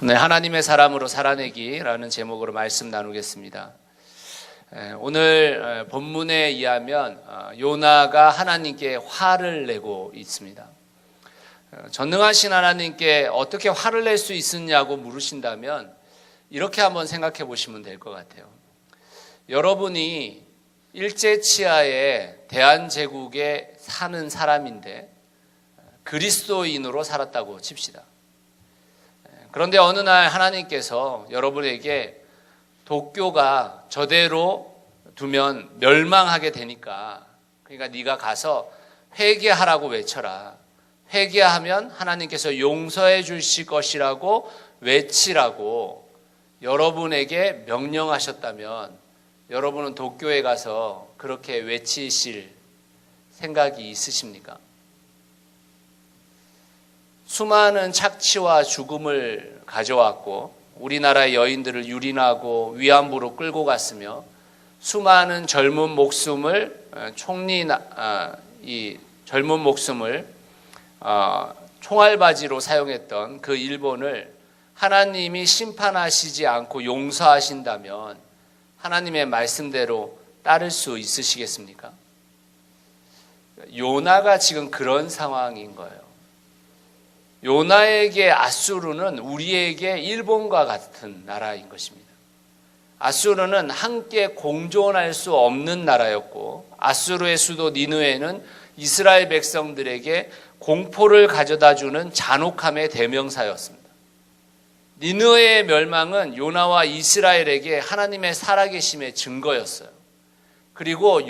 오늘 하나님의 사람으로 살아내기라는 제목으로 말씀 나누겠습니다. 오늘 본문에 의하면 요나가 하나님께 화를 내고 있습니다. 전능하신 하나님께 어떻게 화를 낼 수 있느냐고 물으신다면 이렇게 한번 생각해 보시면 될 것 같아요. 여러분이 일제치하에 대한제국에 사는 사람인데 그리스도인으로 살았다고 칩시다. 그런데 어느 날 하나님께서 여러분에게 도쿄가 저대로 두면 멸망하게 되니까, 그러니까 네가 가서 회개하라고 외쳐라. 회개하면 하나님께서 용서해 주실 것이라고 외치라고 여러분에게 명령하셨다면 여러분은 도쿄에 가서 그렇게 외치실 생각이 있으십니까? 수많은 착취와 죽음을 가져왔고 우리나라의 여인들을 유린하고 위안부로 끌고 갔으며 수많은 젊은 목숨을 총알바지로 사용했던 그 일본을 하나님이 심판하시지 않고 용서하신다면 하나님의 말씀대로 따를 수 있으시겠습니까? 요나가 지금 그런 상황인 거예요. 요나에게 아수르는 우리에게 일본과 같은 나라인 것입니다. 아수르는 함께 공존할 수 없는 나라였고 아수르의 수도 니느웨는 이스라엘 백성들에게 공포를 가져다주는 잔혹함의 대명사였습니다. 니느웨의 멸망은 요나와 이스라엘에게 하나님의 살아계심의 증거였어요. 그리고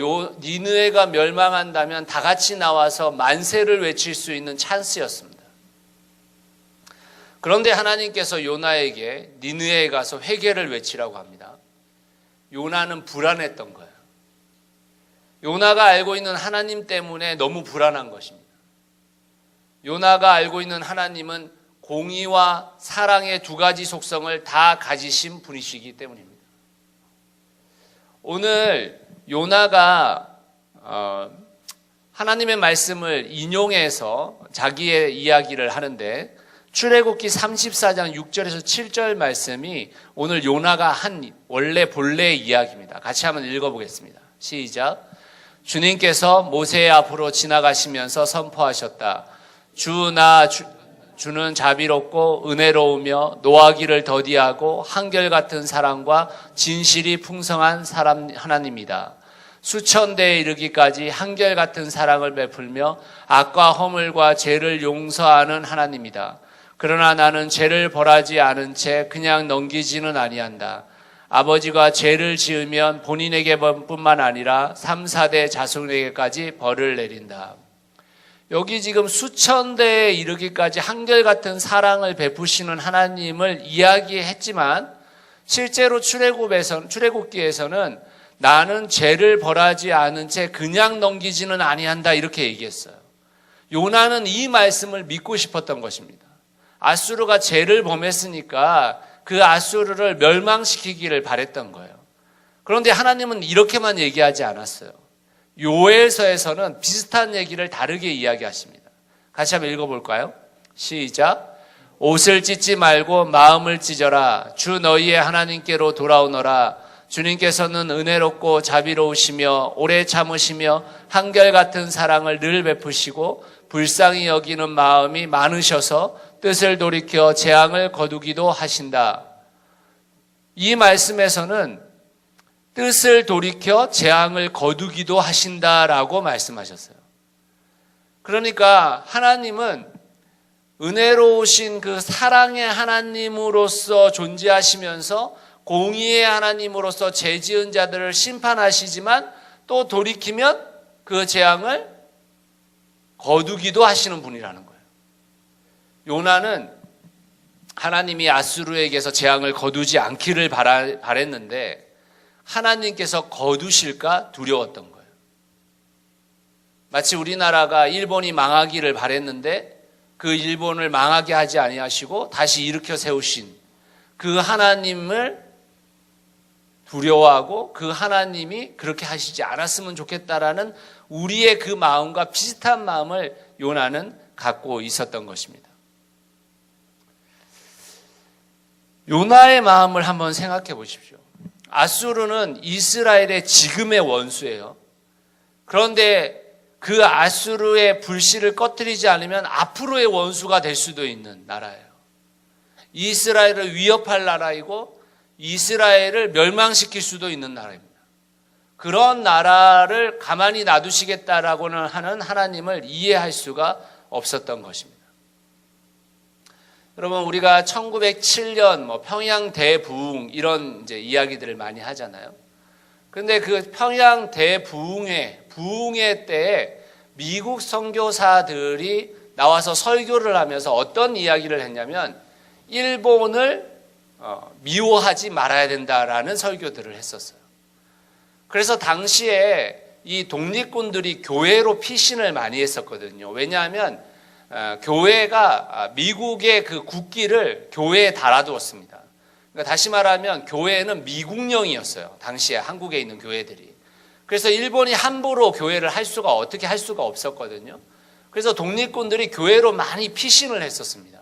니느웨가 멸망한다면 다 같이 나와서 만세를 외칠 수 있는 찬스였습니다. 그런데 하나님께서 요나에게 니느웨에 가서 회개를 외치라고 합니다. 요나는 불안했던 거예요. 요나가 알고 있는 하나님 때문에 너무 불안한 것입니다. 요나가 알고 있는 하나님은 공의와 사랑의 두 가지 속성을 다 가지신 분이시기 때문입니다. 오늘 요나가 하나님의 말씀을 인용해서 자기의 이야기를 하는데 출애굽기 34장 6절에서 7절 말씀이 오늘 요나가 한 원래 본래의 이야기입니다. 같이 한번 읽어보겠습니다. 시작. 주님께서 모세의 앞으로 지나가시면서 선포하셨다. 주는 자비롭고 은혜로우며 노하기를 더디하고 한결같은 사랑과 진실이 풍성한 하나님이다. 수천 대에 이르기까지 한결같은 사랑을 베풀며 악과 허물과 죄를 용서하는 하나님이다. 그러나 나는 죄를 벌하지 않은 채 그냥 넘기지는 아니한다. 아버지가 죄를 지으면 본인에게뿐만 아니라 3, 4대 자손에게까지 벌을 내린다. 여기 지금 수천 대에 이르기까지 한결같은 사랑을 베푸시는 하나님을 이야기했지만 실제로 출애굽기에서는 나는 죄를 벌하지 않은 채 그냥 넘기지는 아니한다 이렇게 얘기했어요. 요나는 이 말씀을 믿고 싶었던 것입니다. 아수르가 죄를 범했으니까 그 아수르를 멸망시키기를 바랬던 거예요. 그런데 하나님은 이렇게만 얘기하지 않았어요. 요엘서에서는 비슷한 얘기를 다르게 이야기하십니다. 같이 한번 읽어볼까요? 시작. 옷을 찢지 말고 마음을 찢어라. 주 너희의 하나님께로 돌아오너라. 주님께서는 은혜롭고 자비로우시며 오래 참으시며 한결같은 사랑을 늘 베푸시고 불쌍히 여기는 마음이 많으셔서 뜻을 돌이켜 재앙을 거두기도 하신다. 이 말씀에서는 뜻을 돌이켜 재앙을 거두기도 하신다라고 말씀하셨어요. 그러니까 하나님은 은혜로우신 그 사랑의 하나님으로서 존재하시면서 공의의 하나님으로서 죄 지은 자들을 심판하시지만 또 돌이키면 그 재앙을 거두기도 하시는 분이라는 거예요. 요나는 하나님이 아수르에게서 재앙을 거두지 않기를 바랬는데 하나님께서 거두실까 두려웠던 거예요. 마치 우리나라가 일본이 망하기를 바랬는데 그 일본을 망하게 하지 아니하시고 다시 일으켜 세우신 그 하나님을 두려워하고 그 하나님이 그렇게 하시지 않았으면 좋겠다라는 우리의 그 마음과 비슷한 마음을 요나는 갖고 있었던 것입니다. 요나의 마음을 한번 생각해 보십시오. 아수르는 이스라엘의 지금의 원수예요. 그런데 그 아수르의 불씨를 꺼뜨리지 않으면 앞으로의 원수가 될 수도 있는 나라예요. 이스라엘을 위협할 나라이고 이스라엘을 멸망시킬 수도 있는 나라입니다. 그런 나라를 가만히 놔두시겠다라고는 하는 하나님을 이해할 수가 없었던 것입니다. 여러분, 우리가 1907년 평양 대부흥 이런 이제 이야기들을 많이 하잖아요. 그런데 그 평양 부흥회 때에 미국 선교사들이 나와서 설교를 하면서 어떤 이야기를 했냐면 일본을 미워하지 말아야 된다라는 설교들을 했었어요. 그래서 당시에 이 독립군들이 교회로 피신을 많이 했었거든요. 왜냐하면 교회가 미국의 그 국기를 교회에 달아두었습니다. 그러니까 다시 말하면 교회는 미국령이었어요. 당시에 한국에 있는 교회들이. 그래서 일본이 함부로 교회를 어떻게 할 수가 없었거든요. 그래서 독립군들이 교회로 많이 피신을 했었습니다.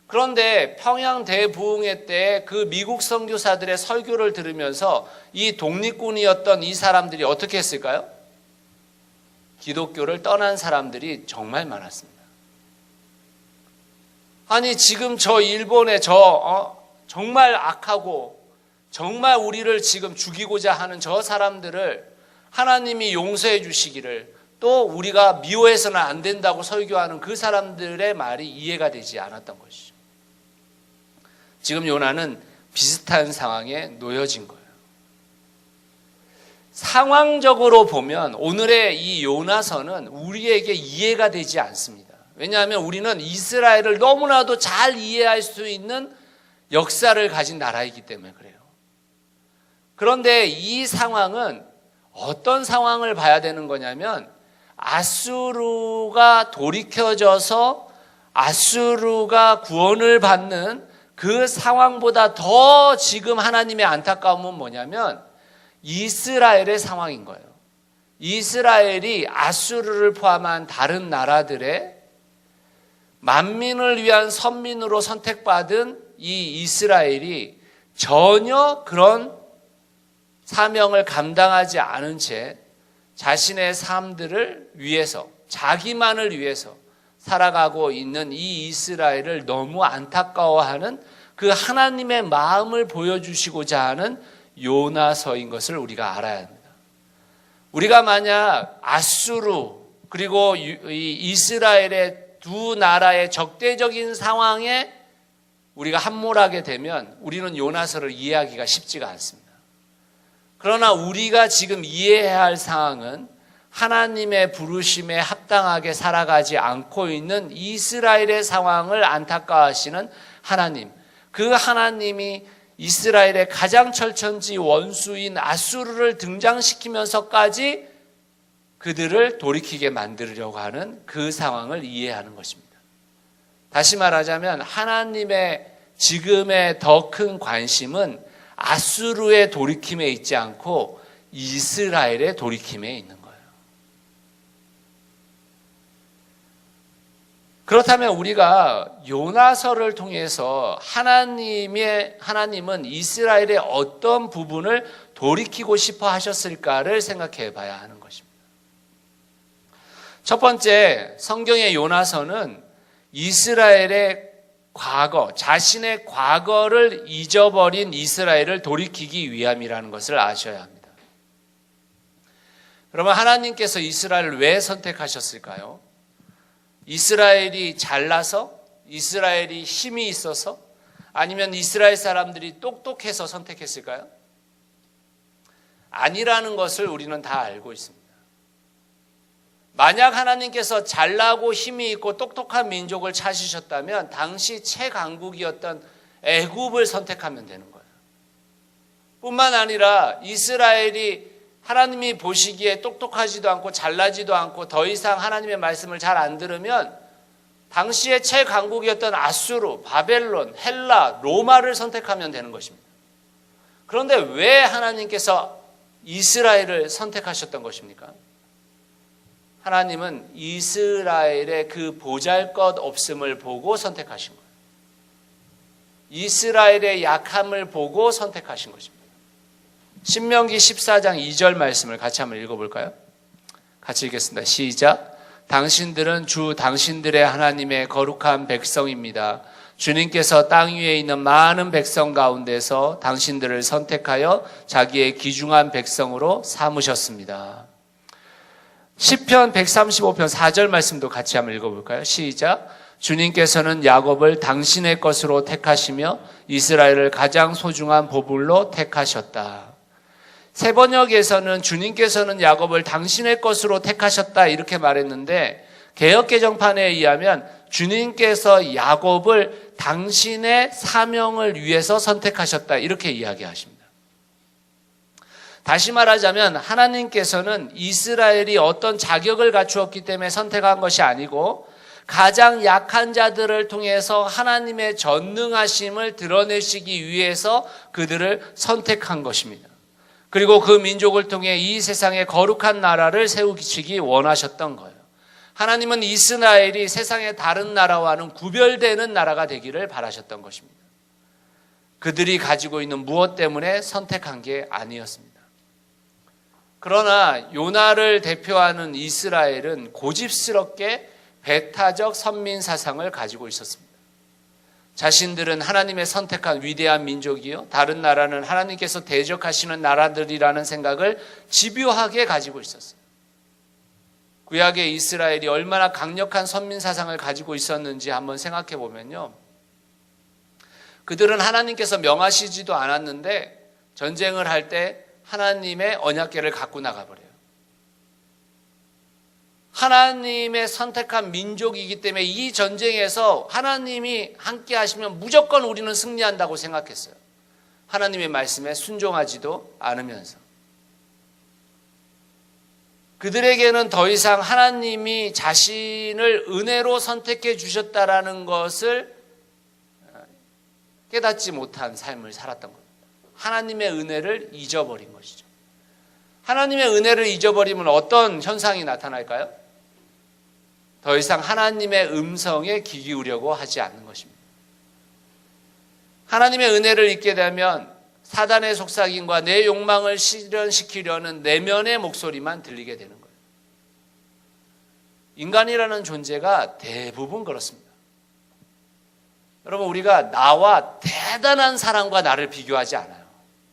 그런데 평양 대부흥회 때 그 미국 선교사들의 설교를 들으면서 이 독립군이었던 이 사람들이 어떻게 했을까요? 기독교를 떠난 사람들이 정말 많았습니다. 아니, 지금 저 일본의 정말 악하고 정말 우리를 지금 죽이고자 하는 저 사람들을 하나님이 용서해 주시기를, 또 우리가 미워해서는 안 된다고 설교하는 그 사람들의 말이 이해가 되지 않았던 것이죠. 지금 요나는 비슷한 상황에 놓여진 거예요. 상황적으로 보면 오늘의 이 요나서는 우리에게 이해가 되지 않습니다. 왜냐하면 우리는 이스라엘을 너무나도 잘 이해할 수 있는 역사를 가진 나라이기 때문에 그래요. 그런데 이 상황은 어떤 상황을 봐야 되는 거냐면 아수르가 돌이켜져서 아수르가 구원을 받는 그 상황보다 더 지금 하나님의 안타까움은 뭐냐면 이스라엘의 상황인 거예요. 이스라엘이 아수르를 포함한 다른 나라들의 만민을 위한 선민으로 선택받은 이 이스라엘이 전혀 그런 사명을 감당하지 않은 채 자신의 삶들을 위해서, 자기만을 위해서 살아가고 있는 이 이스라엘을 너무 안타까워하는 그 하나님의 마음을 보여주시고자 하는 요나서인 것을 우리가 알아야 합니다. 우리가 만약 아수르 그리고 이 이스라엘의 두 나라의 적대적인 상황에 우리가 함몰하게 되면 우리는 요나서를 이해하기가 쉽지가 않습니다. 그러나 우리가 지금 이해해야 할 상황은 하나님의 부르심에 합당하게 살아가지 않고 있는 이스라엘의 상황을 안타까워하시는 하나님, 그 하나님이 이스라엘의 가장 철천지 원수인 아수르를 등장시키면서까지 그들을 돌이키게 만들려고 하는 그 상황을 이해하는 것입니다. 다시 말하자면 하나님의 지금의 더 큰 관심은 아수르의 돌이킴에 있지 않고 이스라엘의 돌이킴에 있는 거예요. 그렇다면 우리가 요나서를 통해서 하나님은 이스라엘의 어떤 부분을 돌이키고 싶어 하셨을까를 생각해 봐야 하는 것입니다. 첫 번째, 성경의 요나서는 이스라엘의 과거, 자신의 과거를 잊어버린 이스라엘을 돌이키기 위함이라는 것을 아셔야 합니다. 그러면 하나님께서 이스라엘을 왜 선택하셨을까요? 이스라엘이 잘나서? 이스라엘이 힘이 있어서? 아니면 이스라엘 사람들이 똑똑해서 선택했을까요? 아니라는 것을 우리는 다 알고 있습니다. 만약 하나님께서 잘나고 힘이 있고 똑똑한 민족을 찾으셨다면 당시 최강국이었던 애굽을 선택하면 되는 거예요. 뿐만 아니라 이스라엘이 하나님이 보시기에 똑똑하지도 않고 잘나지도 않고 더 이상 하나님의 말씀을 잘 안 들으면 당시의 최강국이었던 아수르, 바벨론, 헬라, 로마를 선택하면 되는 것입니다. 그런데 왜 하나님께서 이스라엘을 선택하셨던 것입니까? 하나님은 이스라엘의 그 보잘것없음을 보고 선택하신 거예요. 이스라엘의 약함을 보고 선택하신 것입니다. 신명기 14장 2절 말씀을 같이 한번 읽어볼까요? 같이 읽겠습니다. 시작. 당신들은 주 당신들의 하나님의 거룩한 백성입니다. 주님께서 땅 위에 있는 많은 백성 가운데서 당신들을 선택하여 자기의 귀중한 백성으로 삼으셨습니다. 시편 135편 4절 말씀도 같이 한번 읽어볼까요? 시작. 주님께서는 야곱을 당신의 것으로 택하시며 이스라엘을 가장 소중한 보물로 택하셨다. 세번역에서는 주님께서는 야곱을 당신의 것으로 택하셨다 이렇게 말했는데, 개역개정판에 의하면 주님께서 야곱을 당신의 사명을 위해서 선택하셨다 이렇게 이야기하십니다. 다시 말하자면 하나님께서는 이스라엘이 어떤 자격을 갖추었기 때문에 선택한 것이 아니고, 가장 약한 자들을 통해서 하나님의 전능하심을 드러내시기 위해서 그들을 선택한 것입니다. 그리고 그 민족을 통해 이 세상에 거룩한 나라를 세우시기 원하셨던 거예요. 하나님은 이스라엘이 세상의 다른 나라와는 구별되는 나라가 되기를 바라셨던 것입니다. 그들이 가지고 있는 무엇 때문에 선택한 게 아니었습니다. 그러나 요나를 대표하는 이스라엘은 고집스럽게 배타적 선민 사상을 가지고 있었습니다. 자신들은 하나님의 선택한 위대한 민족이요, 다른 나라는 하나님께서 대적하시는 나라들이라는 생각을 집요하게 가지고 있었어요. 구약의 이스라엘이 얼마나 강력한 선민 사상을 가지고 있었는지 한번 생각해 보면요, 그들은 하나님께서 명하시지도 않았는데 전쟁을 할 때 하나님의 언약궤를 갖고 나가버려요. 하나님의 선택한 민족이기 때문에 이 전쟁에서 하나님이 함께 하시면 무조건 우리는 승리한다고 생각했어요. 하나님의 말씀에 순종하지도 않으면서. 그들에게는 더 이상 하나님이 자신을 은혜로 선택해 주셨다라는 것을 깨닫지 못한 삶을 살았던 겁니다. 하나님의 은혜를 잊어버린 것이죠. 하나님의 은혜를 잊어버리면 어떤 현상이 나타날까요? 더 이상 하나님의 음성에 귀 기울이려고 하지 않는 것입니다. 하나님의 은혜를 잊게 되면 사단의 속삭임과 내 욕망을 실현시키려는 내면의 목소리만 들리게 되는 거예요. 인간이라는 존재가 대부분 그렇습니다. 여러분, 우리가 나와 대단한 사람과 나를 비교하지 않아요.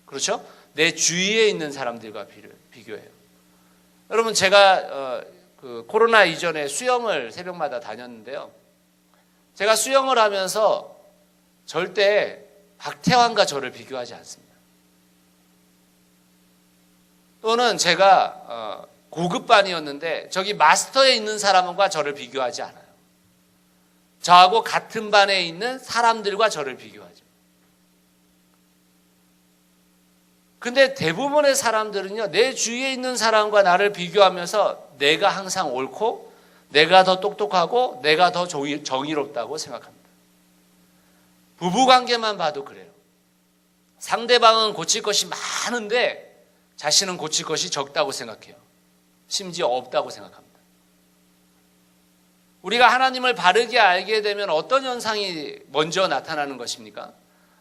그렇죠? 내 주위에 있는 사람들과 비교해요. 여러분, 제가 코로나 이전에 수영을 새벽마다 다녔는데요. 제가 수영을 하면서 절대 박태환과 저를 비교하지 않습니다. 또는 제가 고급반이었는데 저기 마스터에 있는 사람과 저를 비교하지 않아요. 저하고 같은 반에 있는 사람들과 저를 비교하죠. 근데 대부분의 사람들은요, 내 주위에 있는 사람과 나를 비교하면서 내가 항상 옳고 내가 더 똑똑하고 내가 더 정의롭다고 생각합니다. 부부관계만 봐도 그래요. 상대방은 고칠 것이 많은데 자신은 고칠 것이 적다고 생각해요. 심지어 없다고 생각합니다. 우리가 하나님을 바르게 알게 되면 어떤 현상이 먼저 나타나는 것입니까?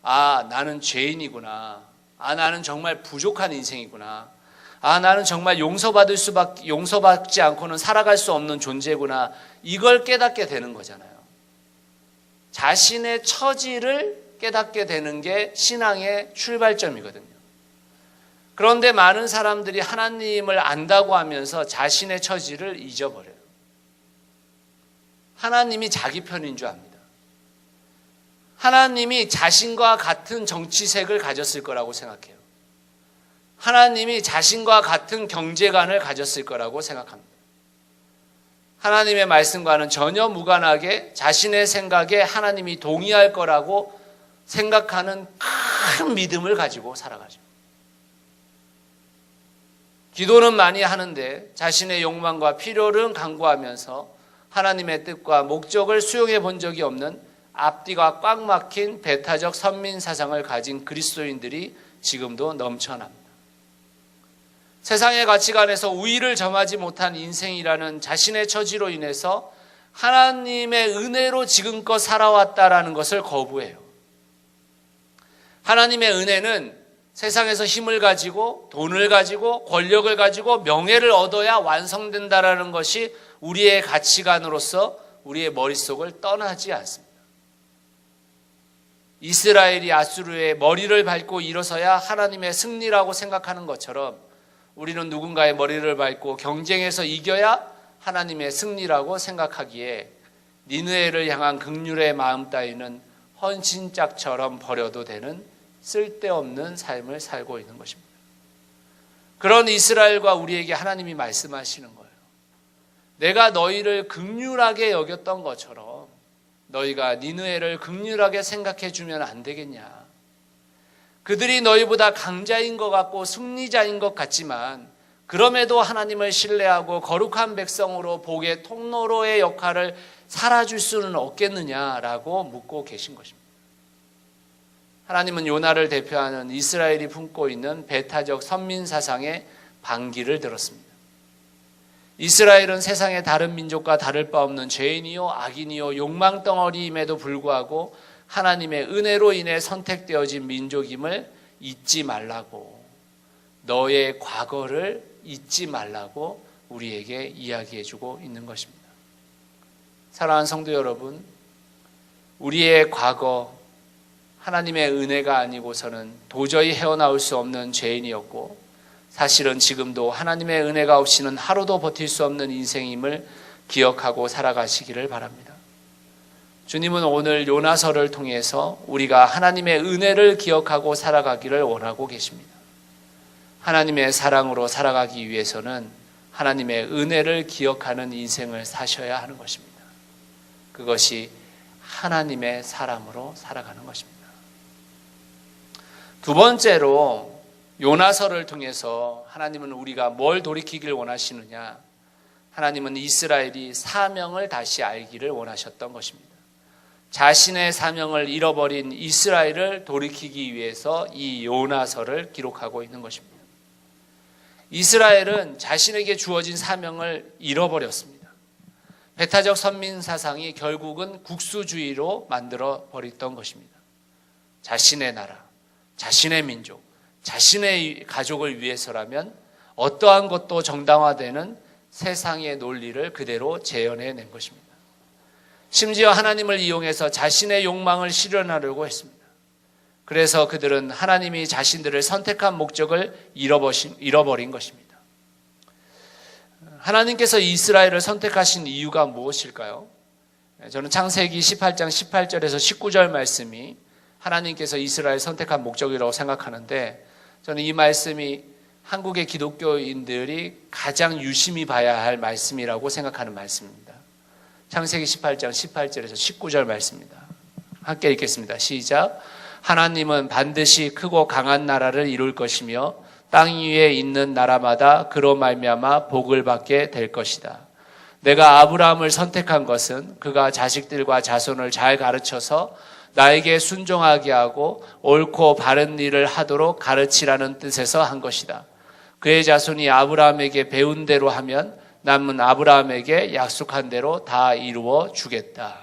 아, 나는 죄인이구나. 아, 나는 정말 부족한 인생이구나. 아, 나는 정말 용서받지 않고는 살아갈 수 없는 존재구나. 이걸 깨닫게 되는 거잖아요. 자신의 처지를 깨닫게 되는 게 신앙의 출발점이거든요. 그런데 많은 사람들이 하나님을 안다고 하면서 자신의 처지를 잊어버려요. 하나님이 자기 편인 줄 압니다. 하나님이 자신과 같은 정치색을 가졌을 거라고 생각해요. 하나님이 자신과 같은 경제관을 가졌을 거라고 생각합니다. 하나님의 말씀과는 전혀 무관하게 자신의 생각에 하나님이 동의할 거라고 생각하는 큰 믿음을 가지고 살아가죠. 기도는 많이 하는데 자신의 욕망과 필요를 강구하면서 하나님의 뜻과 목적을 수용해 본 적이 없는 앞뒤가 꽉 막힌 배타적 선민 사상을 가진 그리스도인들이 지금도 넘쳐납니다. 세상의 가치관에서 우위를 점하지 못한 인생이라는 자신의 처지로 인해서 하나님의 은혜로 지금껏 살아왔다라는 것을 거부해요. 하나님의 은혜는 세상에서 힘을 가지고 돈을 가지고 권력을 가지고 명예를 얻어야 완성된다라는 것이 우리의 가치관으로서 우리의 머릿속을 떠나지 않습니다. 이스라엘이 아수르의 머리를 밟고 일어서야 하나님의 승리라고 생각하는 것처럼 우리는 누군가의 머리를 밟고 경쟁에서 이겨야 하나님의 승리라고 생각하기에 니느웨를 향한 긍휼의 마음 따위는 헌신짝처럼 버려도 되는 쓸데없는 삶을 살고 있는 것입니다. 그런 이스라엘과 우리에게 하나님이 말씀하시는 거예요. 내가 너희를 긍휼하게 여겼던 것처럼 너희가 니느웨를 긍휼하게 생각해 주면 안 되겠냐. 그들이 너희보다 강자인 것 같고 승리자인 것 같지만 그럼에도 하나님을 신뢰하고 거룩한 백성으로 복의 통로로의 역할을 살아줄 수는 없겠느냐라고 묻고 계신 것입니다. 하나님은 요나를 대표하는 이스라엘이 품고 있는 배타적 선민사상의 반기를 들었습니다. 이스라엘은 세상의 다른 민족과 다를 바 없는 죄인이요 악인이요 욕망덩어리임에도 불구하고 하나님의 은혜로 인해 선택되어진 민족임을 잊지 말라고, 너의 과거를 잊지 말라고 우리에게 이야기해주고 있는 것입니다. 사랑하는 성도 여러분, 우리의 과거, 하나님의 은혜가 아니고서는 도저히 헤어나올 수 없는 죄인이었고 사실은 지금도 하나님의 은혜가 없이는 하루도 버틸 수 없는 인생임을 기억하고 살아가시기를 바랍니다. 주님은 오늘 요나서를 통해서 우리가 하나님의 은혜를 기억하고 살아가기를 원하고 계십니다. 하나님의 사랑으로 살아가기 위해서는 하나님의 은혜를 기억하는 인생을 사셔야 하는 것입니다. 그것이 하나님의 사람으로 살아가는 것입니다. 두 번째로 요나서를 통해서 하나님은 우리가 뭘 돌이키길 원하시느냐? 하나님은 이스라엘이 사명을 다시 알기를 원하셨던 것입니다. 자신의 사명을 잃어버린 이스라엘을 돌이키기 위해서 이 요나서를 기록하고 있는 것입니다. 이스라엘은 자신에게 주어진 사명을 잃어버렸습니다. 배타적 선민 사상이 결국은 국수주의로 만들어 버렸던 것입니다. 자신의 나라, 자신의 민족, 자신의 가족을 위해서라면 어떠한 것도 정당화되는 세상의 논리를 그대로 재현해낸 것입니다. 심지어 하나님을 이용해서 자신의 욕망을 실현하려고 했습니다. 그래서 그들은 하나님이 자신들을 선택한 목적을 잃어버린 것입니다. 하나님께서 이스라엘을 선택하신 이유가 무엇일까요? 저는 창세기 18장 18절에서 19절 말씀이 하나님께서 이스라엘 선택한 목적이라고 생각하는데, 저는 이 말씀이 한국의 기독교인들이 가장 유심히 봐야 할 말씀이라고 생각하는 말씀입니다. 창세기 18장 18절에서 19절 말씀입니다. 함께 읽겠습니다. 시작. 하나님은 반드시 크고 강한 나라를 이룰 것이며 땅 위에 있는 나라마다 그로 말미암아 복을 받게 될 것이다. 내가 아브라함을 선택한 것은 그가 자식들과 자손을 잘 가르쳐서 나에게 순종하게 하고 옳고 바른 일을 하도록 가르치라는 뜻에서 한 것이다. 그의 자손이 아브라함에게 배운 대로 하면 남은 아브라함에게 약속한 대로 다 이루어 주겠다.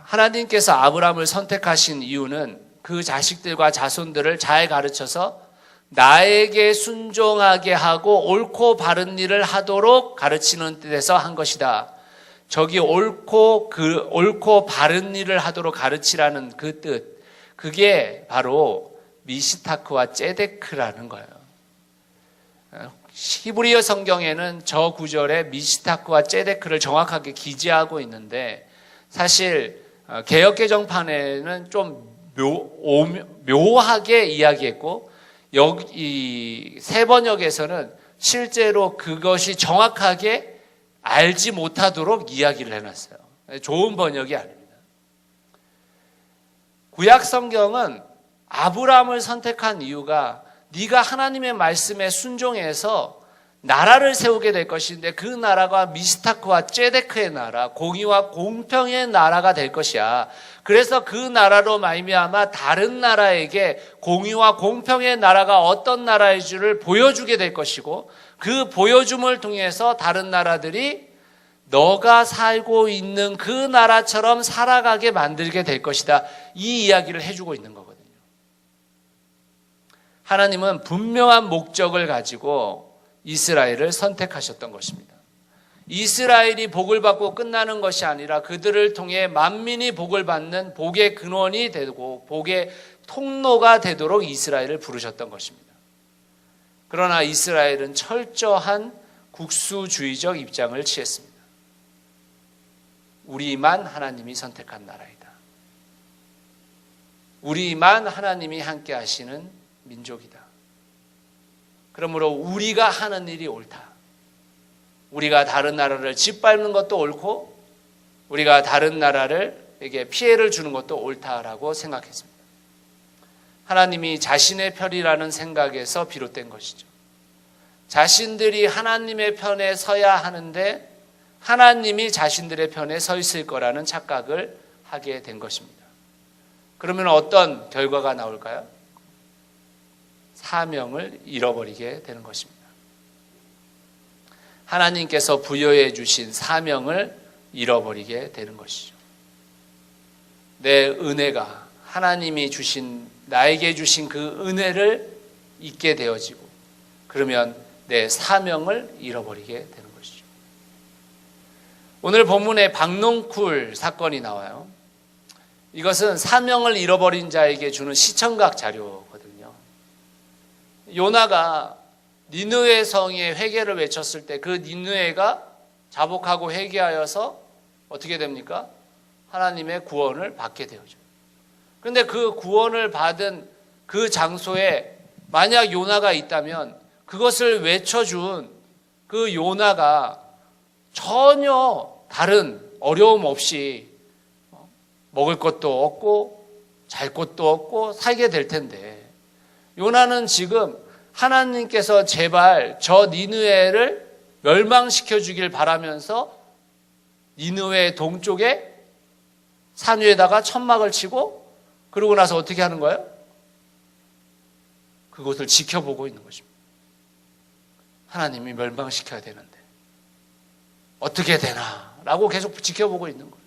하나님께서 아브라함을 선택하신 이유는 그 자식들과 자손들을 잘 가르쳐서 나에게 순종하게 하고 옳고 바른 일을 하도록 가르치는 뜻에서 한 것이다. 저기 옳고 바른 일을 하도록 가르치라는 그 뜻, 그게 바로 미시타크와 ጼ데크라는 거예요. 히브리어 성경에는 저 구절에 미시타크와 ጼ데크를 정확하게 기재하고 있는데, 사실 개역개정판에는 좀 묘하게 이야기했고, 여기 세 번역에서는 실제로 그것이 정확하게 알지 못하도록 이야기를 해놨어요. 좋은 번역이 아닙니다. 구약 성경은 아브라함을 선택한 이유가 네가 하나님의 말씀에 순종해서 나라를 세우게 될 것인데 그 나라가 미스타크와 ጼ데크의 나라, 공의와 공평의 나라가 될 것이야. 그래서 그 나라로 말미암아 다른 나라에게 공의와 공평의 나라가 어떤 나라의 줄을 보여주게 될 것이고, 그 보여줌을 통해서 다른 나라들이 너가 살고 있는 그 나라처럼 살아가게 만들게 될 것이다. 이 이야기를 해주고 있는 거거든요. 하나님은 분명한 목적을 가지고 이스라엘을 선택하셨던 것입니다. 이스라엘이 복을 받고 끝나는 것이 아니라 그들을 통해 만민이 복을 받는 복의 근원이 되고 복의 통로가 되도록 이스라엘을 부르셨던 것입니다. 그러나 이스라엘은 철저한 국수주의적 입장을 취했습니다. 우리만 하나님이 선택한 나라이다. 우리만 하나님이 함께 하시는 민족이다. 그러므로 우리가 하는 일이 옳다. 우리가 다른 나라를 짓밟는 것도 옳고 우리가 다른 나라에게 피해를 주는 것도 옳다라고 생각했습니다. 하나님이 자신의 편이라는 생각에서 비롯된 것이죠. 자신들이 하나님의 편에 서야 하는데 하나님이 자신들의 편에 서 있을 거라는 착각을 하게 된 것입니다. 그러면 어떤 결과가 나올까요? 사명을 잃어버리게 되는 것입니다. 하나님께서 부여해 주신 사명을 잃어버리게 되는 것이죠. 내 은혜가 하나님이 주신 나에게 주신 그 은혜를 잊게 되어지고 그러면 내 사명을 잃어버리게 되는 것이죠. 오늘 본문에 박농쿨 사건이 나와요. 이것은 사명을 잃어버린 자에게 주는 시청각 자료거든요. 요나가 니느웨 성에 회개를 외쳤을 때 그 니느웨가 자복하고 회개하여서 어떻게 됩니까? 하나님의 구원을 받게 되어죠. 그런데 그 구원을 받은 그 장소에 만약 요나가 있다면 그것을 외쳐준 그 요나가 전혀 다른 어려움 없이 먹을 것도 없고 잘 곳도 없고 살게 될 텐데 요나는 지금 하나님께서 제발 저 니느웨를 멸망시켜 주길 바라면서 니느웨 동쪽에 산 위에다가 천막을 치고 그러고 나서 어떻게 하는 거예요? 그곳을 지켜보고 있는 것입니다. 하나님이 멸망시켜야 되는데 어떻게 되나 라고 계속 지켜보고 있는 거예요.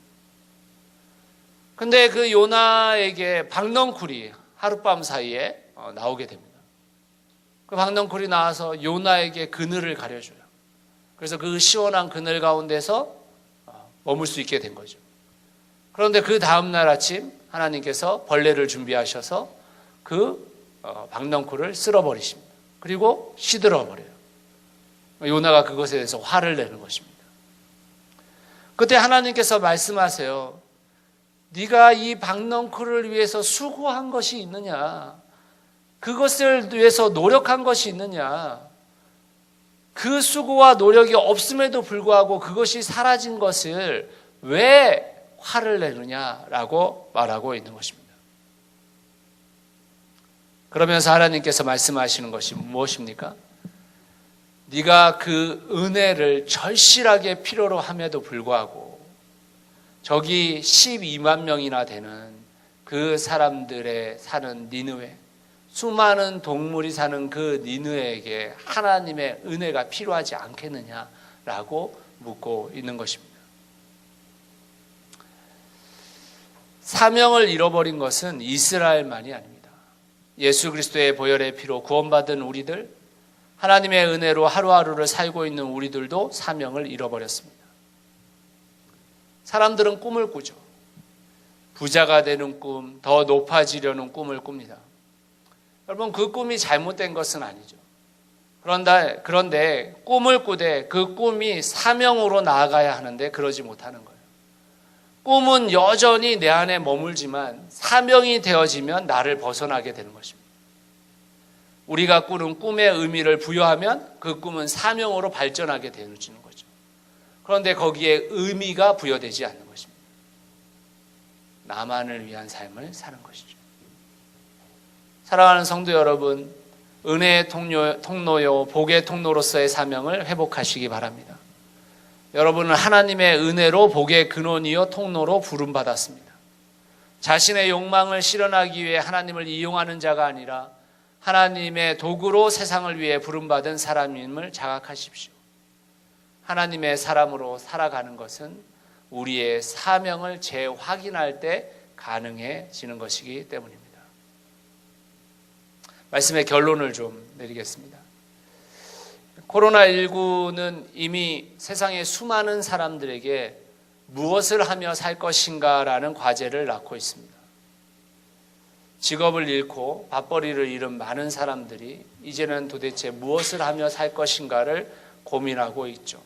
근데 그 요나에게 박넝쿨이 하룻밤 사이에 나오게 됩니다. 그 박넝쿨이 나와서 요나에게 그늘을 가려줘요. 그래서 그 시원한 그늘 가운데서 머물 수 있게 된 거죠. 그런데 그 다음날 아침 하나님께서 벌레를 준비하셔서 그 박넝쿨을 쓸어버리십니다. 그리고 시들어버려요. 요나가 그것에 대해서 화를 내는 것입니다. 그때 하나님께서 말씀하세요. 네가 이 박넝쿨을 위해서 수고한 것이 있느냐? 그것을 위해서 노력한 것이 있느냐? 그 수고와 노력이 없음에도 불구하고 그것이 사라진 것을 왜 화를 내느냐라고 말하고 있는 것입니다. 그러면서 하나님께서 말씀하시는 것이 무엇입니까? 네가 그 은혜를 절실하게 필요로 함에도 불구하고 저기 12만 명이나 되는 그 사람들의 사는 니느웨, 수많은 동물이 사는 그 니느웨에게 하나님의 은혜가 필요하지 않겠느냐라고 묻고 있는 것입니다. 사명을 잃어버린 것은 이스라엘만이 아닙니다. 예수 그리스도의 보혈의 피로 구원받은 우리들, 하나님의 은혜로 하루하루를 살고 있는 우리들도 사명을 잃어버렸습니다. 사람들은 꿈을 꾸죠. 부자가 되는 꿈, 더 높아지려는 꿈을 꿉니다. 여러분, 그 꿈이 잘못된 것은 아니죠. 그런데 꿈을 꾸되 그 꿈이 사명으로 나아가야 하는데 그러지 못하는 거예요. 꿈은 여전히 내 안에 머물지만 사명이 되어지면 나를 벗어나게 되는 것입니다. 우리가 꾸는 꿈의 의미를 부여하면 그 꿈은 사명으로 발전하게 되어지는 거죠. 그런데 거기에 의미가 부여되지 않는 것입니다. 나만을 위한 삶을 사는 것이죠. 사랑하는 성도 여러분, 은혜의 통로요 복의 통로로서의 사명을 회복하시기 바랍니다. 여러분은 하나님의 은혜로 복의 근원이요 통로로 부름받았습니다. 자신의 욕망을 실현하기 위해 하나님을 이용하는 자가 아니라 하나님의 도구로 세상을 위해 부름받은 사람임을 자각하십시오. 하나님의 사람으로 살아가는 것은 우리의 사명을 재확인할 때 가능해지는 것이기 때문입니다. 말씀의 결론을 좀 내리겠습니다. 코로나19는 이미 세상의 수많은 사람들에게 무엇을 하며 살 것인가라는 과제를 낳고 있습니다. 직업을 잃고 밥벌이를 잃은 많은 사람들이 이제는 도대체 무엇을 하며 살 것인가를 고민하고 있죠.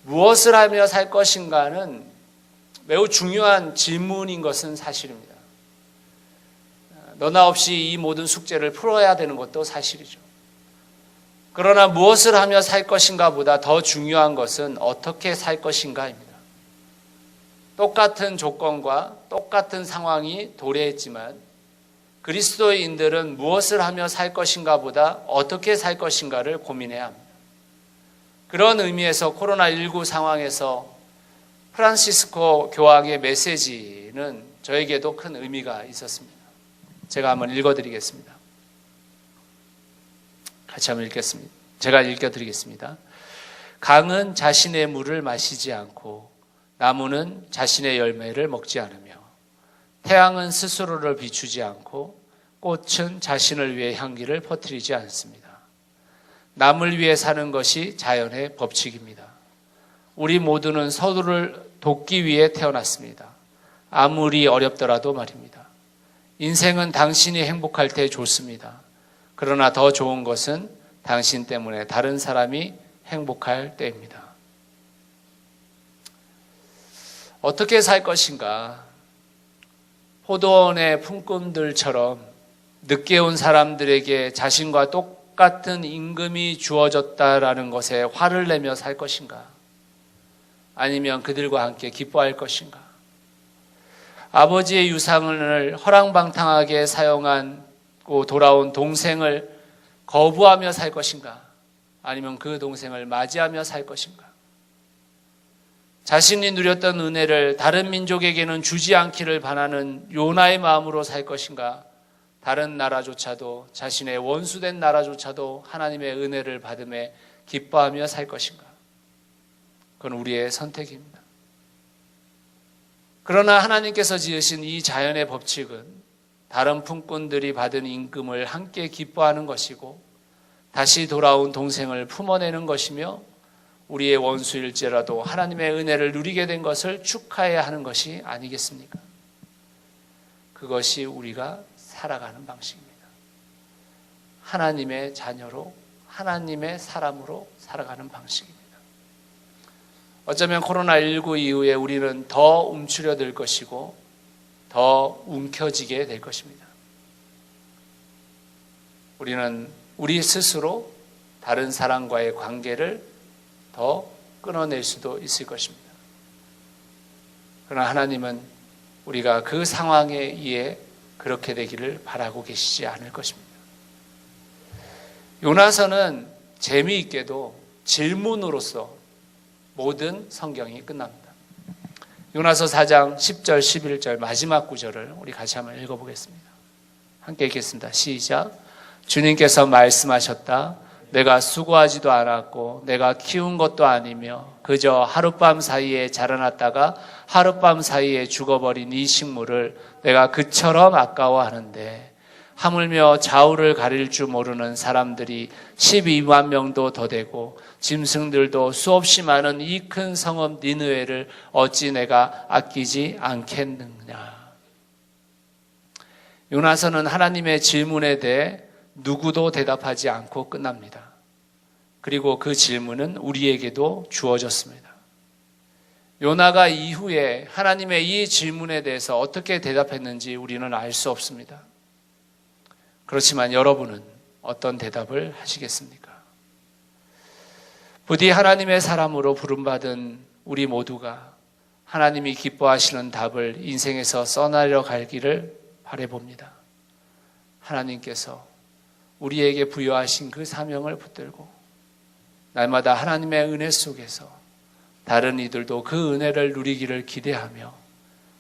무엇을 하며 살 것인가는 매우 중요한 질문인 것은 사실입니다. 너나 없이 이 모든 숙제를 풀어야 되는 것도 사실이죠. 그러나 무엇을 하며 살 것인가 보다 더 중요한 것은 어떻게 살 것인가입니다. 똑같은 조건과 똑같은 상황이 도래했지만 그리스도인들은 무엇을 하며 살 것인가 보다 어떻게 살 것인가를 고민해야 합니다. 그런 의미에서 코로나19 상황에서 프란시스코 교황의 메시지는 저에게도 큰 의미가 있었습니다. 제가 한번 읽어드리겠습니다. 같이 한번 읽겠습니다. 제가 읽어드리겠습니다. 강은 자신의 물을 마시지 않고 나무는 자신의 열매를 먹지 않으며 태양은 스스로를 비추지 않고 꽃은 자신을 위해 향기를 퍼뜨리지 않습니다. 남을 위해 사는 것이 자연의 법칙입니다. 우리 모두는 서로를 돕기 위해 태어났습니다. 아무리 어렵더라도 말입니다. 인생은 당신이 행복할 때 좋습니다. 그러나 더 좋은 것은 당신 때문에 다른 사람이 행복할 때입니다. 어떻게 살 것인가? 포도원의 품꾼들처럼 늦게 온 사람들에게 자신과 똑같은 임금이 주어졌다라는 것에 화를 내며 살 것인가? 아니면 그들과 함께 기뻐할 것인가? 아버지의 유산을 허랑방탕하게 사용하고 돌아온 동생을 거부하며 살 것인가? 아니면 그 동생을 맞이하며 살 것인가? 자신이 누렸던 은혜를 다른 민족에게는 주지 않기를 바라는 요나의 마음으로 살 것인가? 다른 나라조차도 자신의 원수된 나라조차도 하나님의 은혜를 받음에 기뻐하며 살 것인가? 그건 우리의 선택입니다. 그러나 하나님께서 지으신 이 자연의 법칙은 다른 품꾼들이 받은 임금을 함께 기뻐하는 것이고 다시 돌아온 동생을 품어내는 것이며 우리의 원수일지라도 하나님의 은혜를 누리게 된 것을 축하해야 하는 것이 아니겠습니까? 그것이 우리가 살아가는 방식입니다. 하나님의 자녀로, 하나님의 사람으로 살아가는 방식입니다. 어쩌면 코로나19 이후에 우리는 더 움츠려들 것이고 더 움켜쥐게 될 것입니다. 우리는 우리 스스로 다른 사람과의 관계를 더 끊어낼 수도 있을 것입니다. 그러나 하나님은 우리가 그 상황에 의해 그렇게 되기를 바라고 계시지 않을 것입니다. 요나서는 재미있게도 질문으로서 모든 성경이 끝납니다. 요나서 4장 10절 11절 마지막 구절을 우리 같이 한번 읽어보겠습니다. 함께 읽겠습니다. 시작. 주님께서 말씀하셨다. 내가 수고하지도 않았고 내가 키운 것도 아니며 그저 하룻밤 사이에 자라났다가 하룻밤 사이에 죽어버린 이 식물을 내가 그처럼 아까워하는데 하물며 좌우를 가릴 줄 모르는 사람들이 12만 명도 더 되고 짐승들도 수없이 많은 이 큰 성읍 니느웨를 어찌 내가 아끼지 않겠느냐. 요나서는 하나님의 질문에 대해 누구도 대답하지 않고 끝납니다. 그리고 그 질문은 우리에게도 주어졌습니다. 요나가 이후에 하나님의 이 질문에 대해서 어떻게 대답했는지 우리는 알 수 없습니다. 그렇지만 여러분은 어떤 대답을 하시겠습니까? 부디 하나님의 사람으로 부름받은 우리 모두가 하나님이 기뻐하시는 답을 인생에서 써나려 갈기를 바라봅니다. 하나님께서 우리에게 부여하신 그 사명을 붙들고 날마다 하나님의 은혜 속에서 다른 이들도 그 은혜를 누리기를 기대하며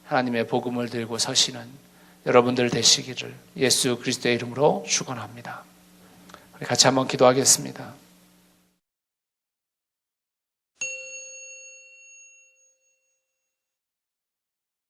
하나님의 복음을 들고 서시는 여러분들 되시기를 예수 그리스도의 이름으로 축원합니다. 같이 한번 기도하겠습니다.